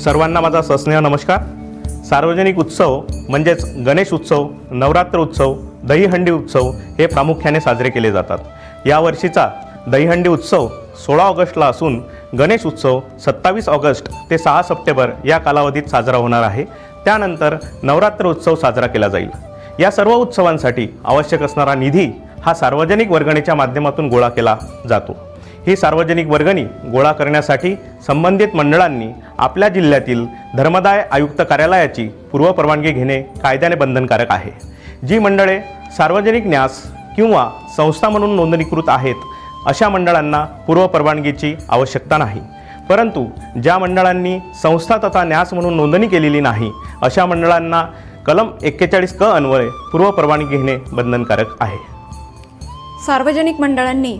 सर्वांना माझा सस्नेह नमस्कार। सार्वजनिक उत्सव म्हणजेच गणेश उत्सव, नवरात्र उत्सव, दहीहंडी उत्सव हे प्रामुख्याने साजरे केले जातात। या वर्षीचा दहीहंडी उत्सव 16 ऑगस्टला असून गणेश उत्सव 27 ऑगस्ट ते 6 सप्टेंबर या कालावधीत साजरा होणार आहे। त्यानंतर नवरात्र उत्सव साजरा केला जाईल। या सर्व उत्सवांसाठी आवश्यक असणारा निधी हा सार्वजनिक वर्गणीच्या माध्यमातून गोळा केला जातो। ही सार्वजनिक वर्गणी गोळा करण्यासाठी संबंधित मंडळांनी आपल्या जिल्ह्यातील धर्मदाय आयुक्त कार्यालयाची पूर्वपरवानगी घेणे कायद्याने बंधनकारक आहे। जी मंडळे सार्वजनिक न्यास किंवा संस्था म्हणून नोंदणीकृत आहेत अशा मंडळांना पूर्वपरवानगीची आवश्यकता नाही, परंतु ज्या मंडळांनी संस्था तथा न्यास म्हणून नोंदणी केलेली नाही अशा मंडळांना कलम 41 क अन्वये पूर्वपरवानगी घेणे बंधनकारक आहे। सार्वजनिक मंडळांनी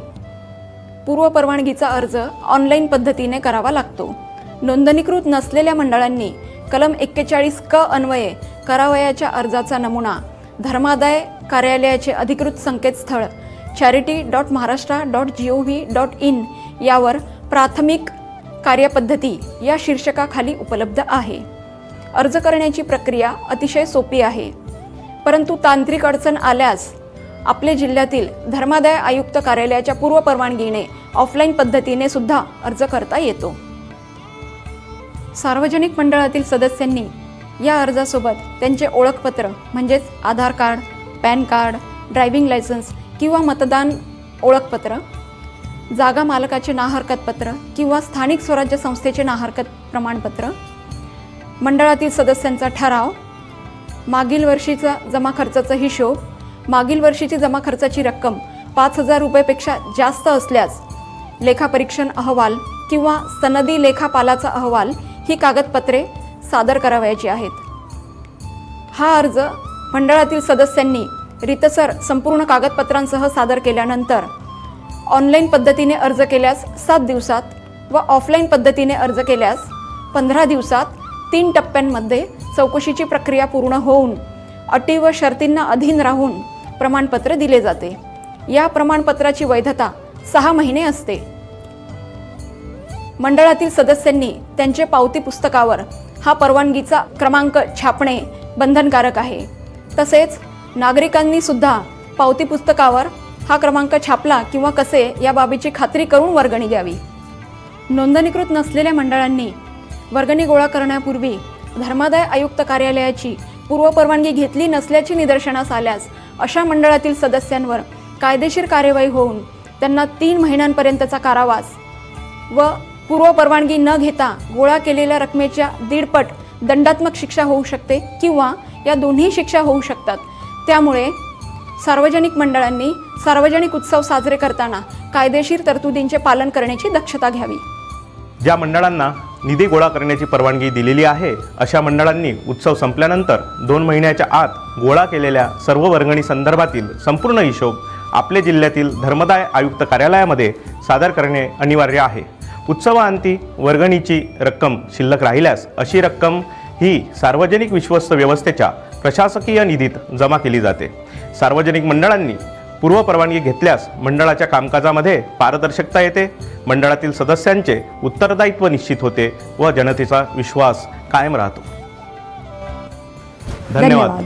पूर्वपरवानगीचा अर्ज ऑनलाईन पद्धतीने करावा लागतो। नोंदणीकृत नसलेल्या मंडळांनी कलम 41 क अन्वये करावयाच्या अर्जाचा नमुना धर्मादाय कार्यालयाचे अधिकृत संकेतस्थळ charity.maharashtra.gov.in यावर प्राथमिक कार्यपद्धती या शीर्षकाखाली उपलब्ध आहे। अर्ज करण्याची प्रक्रिया अतिशय सोपी आहे, परंतु तांत्रिक अडचण आल्यास आपल्या जिल्ह्यातील धर्मादाय आयुक्त कार्यालयाच्या पूर्वपरवानगीने ऑफलाईन पद्धतीने सुद्धा अर्ज करता येतो। सार्वजनिक मंडळातील सदस्यांनी या अर्जासोबत त्यांचे ओळखपत्र म्हणजेच Aadhaar card, PAN card, driving licence किंवा मतदान ओळखपत्र, जागा मालकाचे नाहरकत पत्र किंवा स्थानिक स्वराज्य संस्थेचे नाहरकत प्रमाणपत्र, मंडळातील सदस्यांचा ठराव, मागील वर्षीचा जमा खर्चाचा हिशोब, मागील वर्षीची जमा खर्चाची रक्कम 5,000 रुपयेपेक्षा जास्त असल्यास लेखापरीक्षण अहवाल किंवा सनदी लेखापालाचा अहवाल ही कागदपत्रे सादर करावयाची आहेत। हा अर्ज मंडळातील सदस्यांनी रीतसर संपूर्ण कागदपत्रांसह सादर केल्यानंतर ऑनलाईन पद्धतीने अर्ज केल्यास 7 दिवसात व ऑफलाईन पद्धतीने अर्ज केल्यास 15 दिवसात 3 टप्प्यांमध्ये चौकशीची प्रक्रिया पूर्ण होऊन अटी व शर्तींना अधीन राहून प्रमाणपत्र दिले जाते। या प्रमाणपत्राची वैधता 6 महिने असते। मंडळातील सदस्यांनी त्यांचे पावती पुस्तकावर हा परवानगीचा क्रमांक छापणे बंधनकारक आहे। तसेच नागरिकांनी सुद्धा पावती पुस्तकावर हा क्रमांक छापला किंवा कसे या बाबीची खात्री करून वर्गणी द्यावी। नोंदणीकृत नसलेल्या मंडळांनी वर्गणी गोळा करण्यापूर्वी धर्मादाय आयुक्त कार्यालयाची पूर्वपरवानगी घेतली नसल्याची निदर्शनास आल्यास अशा मंडळातील सदस्यांवर कायदेशीर कार्यवाही होऊन त्यांना 3 महिन्यांपर्यंतचा कारावास व पूर्वपरवानगी न घेता गोळा केलेल्या रकमेच्या 1.5 पट दंडात्मक शिक्षा होऊ शकते किंवा या दोन्ही शिक्षा होऊ शकतात। त्यामुळे सार्वजनिक मंडळांनी सार्वजनिक उत्सव साजरे करताना कायदेशीर तरतुदींचे पालन करण्याची दक्षता घ्यावी। ज्या मंडळांना निधी गोळा करण्याची परवानगी दिलेली आहे अशा मंडळांनी उत्सव संपल्यानंतर 2 महिन्याच्या आत गोळा केलेल्या सर्व वर्गणी संदर्भातील संपूर्ण हिशोब आपल्या जिल्ह्यातील धर्मदाय आयुक्त कार्यालयामध्ये सादर करणे अनिवार्य आहे। उत्सवाअंती वर्गणीची रक्कम शिल्लक राहिल्यास अशी रक्कम ही सार्वजनिक विश्वस्त व्यवस्थेच्या प्रशासकीय निधीत जमा केली जाते। सार्वजनिक मंडळांनी पूर्वपरवानगी घेतल्यास मंडळाच्या कामकाजामध्ये पारदर्शकता येते, मंडळातील सदस्यांचे उत्तरदायित्व निश्चित होते व जनतेचा विश्वास कायम राहतो। धन्यवाद।